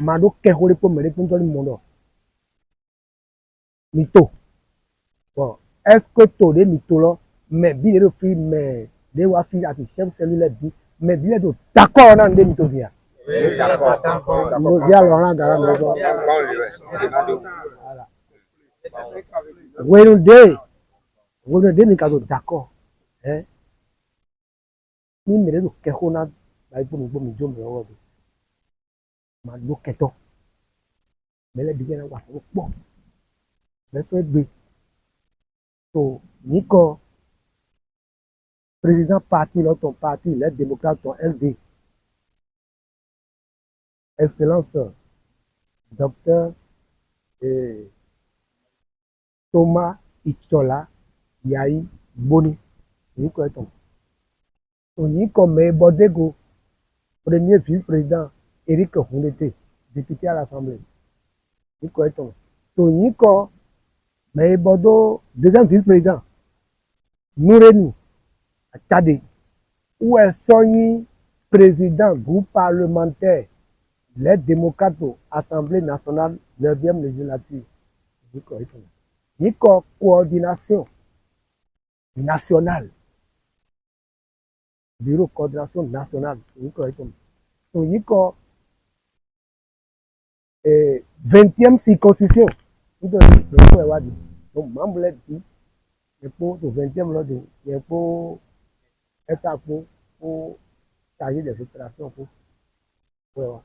Mado kehole po mere punto le mondo. Mito. Bon, est-ce que to de mito lo, mais bi de fi mais de wa fi ati chef cellule bi, mais bi de d'accord na de mito dia. Oui, d'accord. Nous y allons là dans la maison. Voilà. Wenu de mi ka d'accord. Hein? Ni mere do kehona ba ipo mi bo mi jo mi owo bi. Ma lo keto. Mele bi na wa so po. Mais c'est B. So, Nico, président parti, là, ton parti, les démocrates, ton LD. Excellence, docteur Thomas Ichola Yahi Boni. Nico est ton. Nico, mais Bodego, premier vice-président, Eric Houndete, député à l'Assemblée. Nico est ton. Nico, mais Bodo, deuxième vice-président, Noureni, à Tchadé, où est Sony, président, groupe parlementaire, les démocrates, Assemblée nationale, 9e législature. Nico, coordination nationale, bureau coordination nationale. Nico, 20e circoncision. Donc, membre dit, pour le 20e lors de pour ça pour charger des opérations pour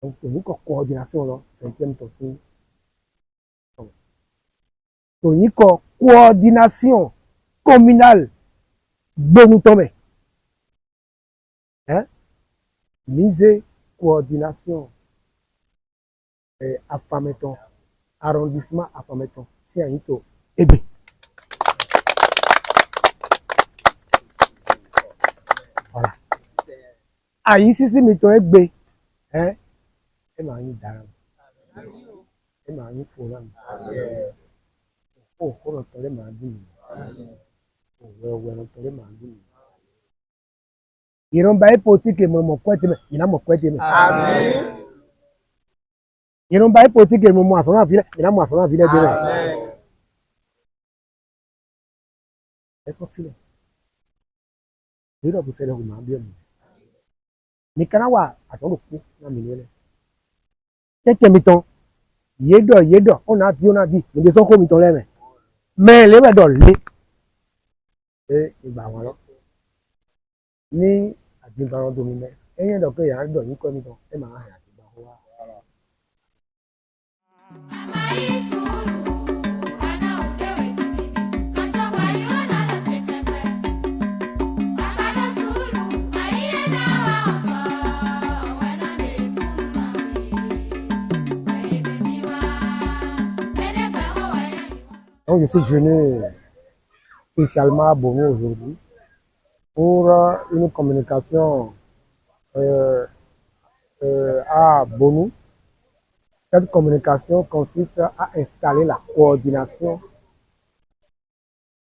donc nous coordination là 20e aussi donc nous coordination communale bon tombé hein mise coordination Afameton arrondissement Afameton c'est un ito ebe. Voilà. Ah, ici, c'est mettons un B. Hein? Et m'a mis d'arame. Et m'a mis fourran. Oh, on entend les mandines. Oh, on entend les mandines. Ils n'ont pas politique et mon couette, il n'a mon couette. Amen. Ils n'ont pas politique et mon moisson en ville, il n'a moisson en ville. Amen. Elles sont filées. Ils doivent vous faire le bien. Mais quand on a à son coup, on a mis le yedo, on a dit, mais des gens comme ils ont mais les va dans les et bah voilà. Ni à dire dans le domaine, et il y a donc il y a dans une commission, et ma rien. Donc, je suis venu spécialement à Bono aujourd'hui pour une communication à Bono. Cette communication consiste à installer la coordination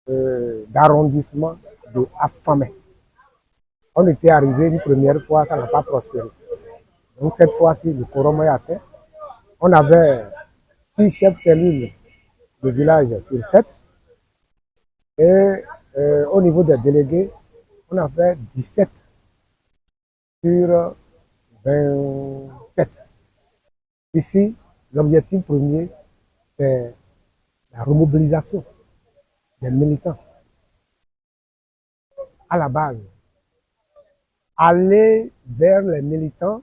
d'arrondissement de Afamé. On était arrivé une première fois, ça n'a pas prospéré. Donc cette fois-ci, le quorum est atteint. On avait 6 chefs cellules de village sur 7. Et au niveau des délégués, on avait 17 sur 27. Ici, l'objectif premier, c'est la remobilisation des militants à la base. Aller vers les militants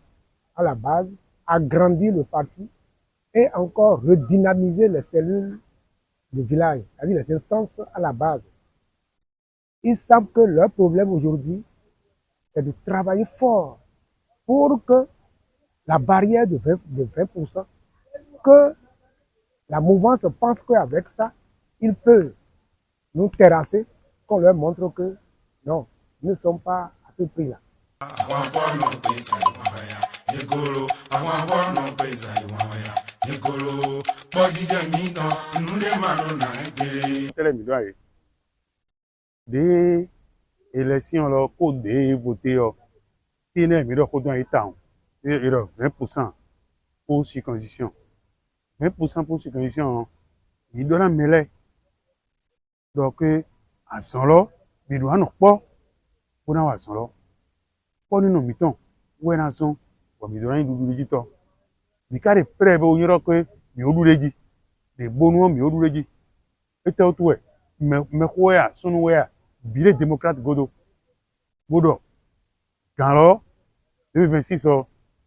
à la base, agrandir le parti et encore redynamiser les cellules de village, c'est-à-dire les instances à la base. Ils savent que leur problème aujourd'hui c'est de travailler fort pour que la barrière de 20%, que la mouvance pense qu'avec ça, il peut nous terrasser, qu'on leur montre que non, nous ne sommes pas à ce prix-là. Des élections là, pour des voter, il y a 20% pour circoncision. 20% pour circoncision, il doit la mêler. Donc, à son lot, il doit nous pas pour nous à son lot. Pour nous, nous mettons, où est la zone, pour nous donner du digital. Mais quand les prêts, vous y que nous avons dit, les bons noms, nous avons dit, et tout, mais quoi, son ouais, billet démocrate Godo. Godo. Quand 2026,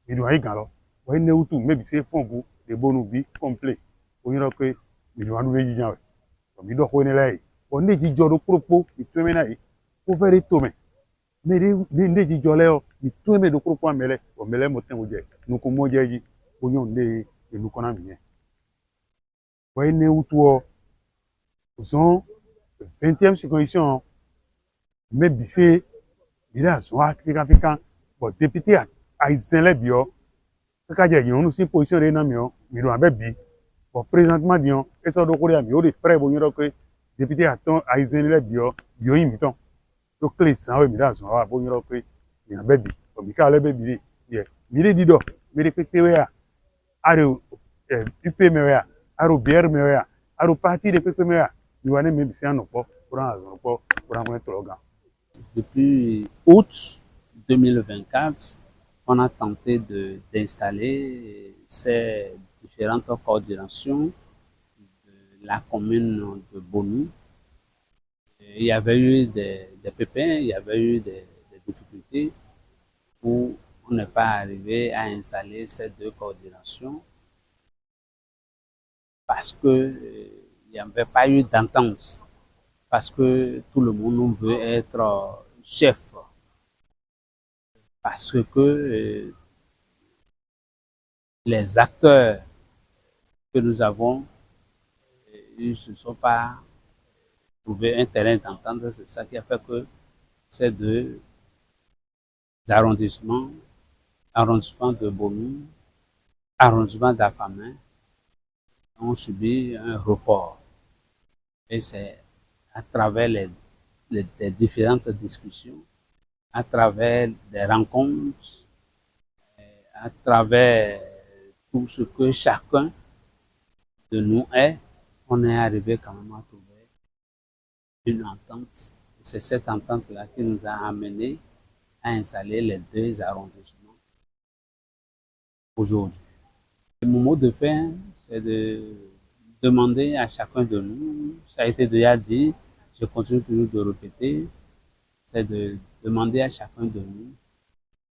il doit y gagner. Vous voyez, nous tout, mais c'est fond goût, les bons noms complet. Vous y que nous avons dit, il doit y là. On est dit, Joro propos, il te mène à y. Pour faire les tomes. Mais les dit, Joleo, il te mène de propos à mêler. On mêle mon temps, nous, comme moi, j'ai dit, on est, et nous connaissons bien. Vous voyez, nous tout, sont 20e circonscription, mais c'est, il a son africain, bon, député à Israël, bio, quand il y a une aussi position de Namio, mais on a bi, bon, présentement, Dion, et ça, donc, on a mis au près, bon, que député à Israël, bio, imitant. Donc, les 100, mais là, on a bon, que il y a un bébé, comme il y a un bébé, il y a des mais les PTWA, à UPMEA, à BRMEA, à parti de PPMEA, nous allons même si on pour connaître l'organe. Depuis août 2024, on a tenté d'installer ces différentes coordinations de la commune de Bonou. Il y avait eu des pépins, il y avait eu des difficultés où on n'est pas arrivé à installer ces deux coordinations parce que il n'y avait pas eu d'entente, parce que tout le monde veut être chef, parce que les acteurs que nous avons, ils ne se sont pas trouvé un terrain d'entente. C'est ça qui a fait que ces deux arrondissements, arrondissement de Bonou, arrondissement d'Afamé, ont subi un report. Et c'est à travers les différentes discussions, à travers des rencontres, à travers tout ce que chacun de nous est, on est arrivé quand même à trouver une entente. C'est cette entente-là qui nous a amené à installer les deux arrondissements aujourd'hui. Mon mot de fin, c'est de demander à chacun de nous, ça a été déjà dit, je continue toujours de répéter, c'est de demander à chacun de nous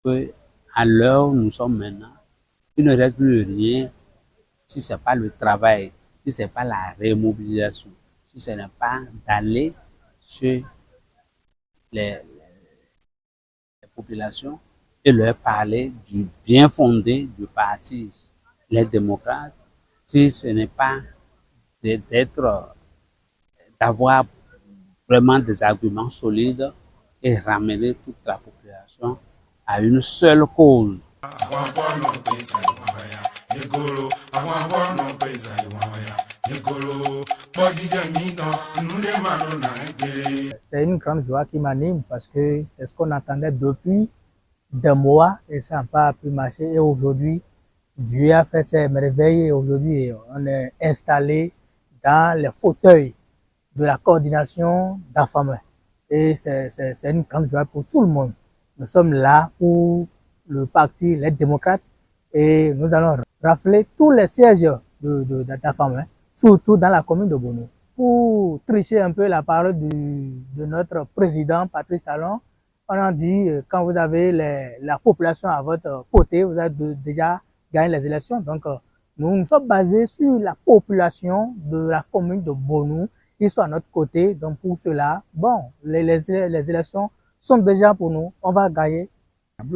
que à l'heure où nous sommes maintenant, il ne reste plus rien si ce n'est pas le travail, si ce n'est pas la remobilisation, si ce n'est pas d'aller chez les populations et leur parler du bien fondé du parti, les démocrates, si ce n'est pas d'avoir vraiment des arguments solides et ramener toute la population à une seule cause. C'est une grande joie qui m'anime parce que c'est ce qu'on attendait depuis des mois et ça n'a pas pu marcher. Et aujourd'hui, Dieu a fait ses merveilles et aujourd'hui, on est installé dans les fauteuils de la coordination d'Afamé. Et c'est une grande joie pour tout le monde. Nous sommes là pour le parti Les Démocrates et nous allons rafler tous les sièges d'Afamé, surtout dans la commune de Bonou. Pour tricher un peu la parole de notre président Patrice Talon, on a dit quand vous avez la population à votre côté, vous avez déjà gagné les élections. Donc, nous sommes basés sur la population de la commune de Bonou. Ils sont à notre côté. Donc, pour cela, bon, les élections sont déjà pour nous, on va gagner. Les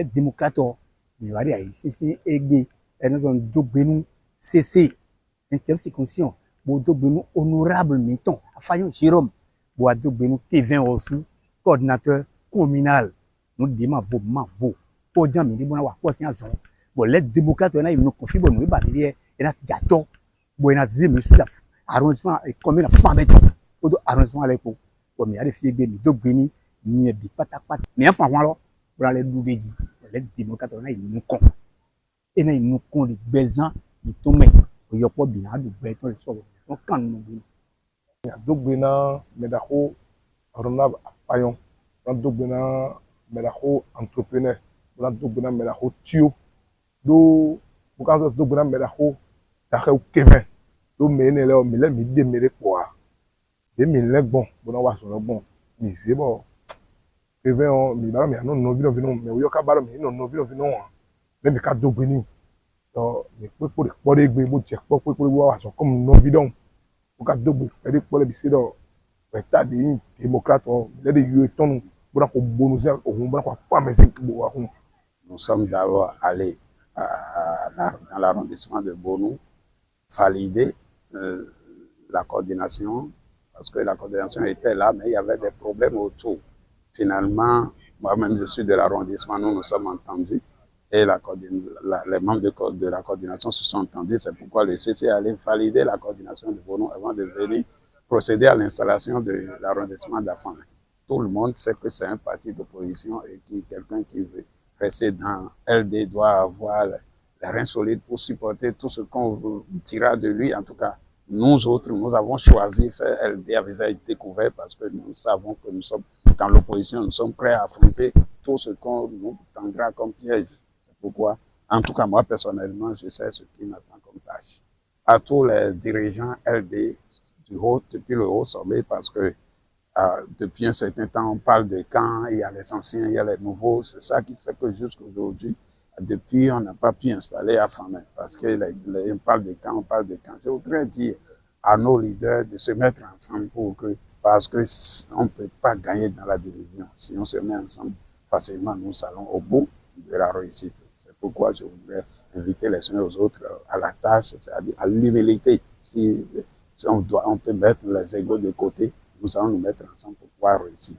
démocrates, CC, 5e circonscription, honorable Meton, Fayon Jérôme, Boado Benou, Kevin Rossou, coordinateur communal, nous démarrons vos, pour dire, mais bon, les démocrates, nous confient, bon, nous, il y a Diato, bon, il y a Zémi, arrondissement, et combien de femmes, pour arrondissement à l'époque, bon, il y a des filles, deux bénis, ni des patapat, mais enfin, voilà, pour les Loubedi, les démocrates, ils nous comptent. Et là, ils nous comptent les besoins, ils tombent. Il y a pas bien de béton, donc quand nous Dogbena Medaho Ronab Fayon, Dogbena Medaho entrepreneur, Dogbena Medaho Tio, do Bukan Dogbena Medaho Tahe Kevin, do Menele o Mile mi demere quoi. Des mille bon, bon wa son bon, mais c'est bon. Kevin on mi ba mi non vino mais yo ka ba mi non vino mais mi ka Dogbeni. Donc mais pour les gbe mo check pour wa son comme non vidon. Pour qu'à double, c'est-à-dire pour les bicis dans l'état des démocrates, les yeux-tons, pour qu'on bonus, on va faire femme et nous sommes d'abord allés dans l'arrondissement de Bonou, valider la coordination, parce que la coordination était là, mais il y avait des problèmes autour. Finalement, moi-même, je suis de l'arrondissement, nous nous sommes entendus, et les membres de la coordination se sont entendus. C'est pourquoi le CC allait valider la coordination de Bonou avant de venir procéder à l'installation de l'arrondissement d'Afamé. Tout le monde sait que c'est un parti d'opposition et quelqu'un qui veut rester dans LD doit avoir les reins solides pour supporter tout ce qu'on tirera de lui. En tout cas, nous autres, nous avons choisi faire LD à visage découvert parce que nous savons que nous sommes dans l'opposition, nous sommes prêts à affronter tout ce qu'on nous tendra comme piège. C'est pourquoi, en tout cas moi personnellement, je sais ce qui m'attend comme tâche. À tous les dirigeants LD depuis le haut sommet, parce que depuis un certain temps, on parle de camps, il y a les anciens, il y a les nouveaux. C'est ça qui fait que jusqu'aujourd'hui, depuis, on n'a pas pu installer Afamé. Parce qu'on parle de camps, on parle de camps. Je voudrais dire à nos leaders de se mettre ensemble parce que on ne peut pas gagner dans la division. Si on se met ensemble, facilement, nous allons au bout de la réussite. C'est pourquoi je voudrais inviter les uns aux autres à la tâche, c'est-à-dire à l'humilité. Si on peut mettre les égos de côté, nous allons nous mettre ensemble pour pouvoir réussir.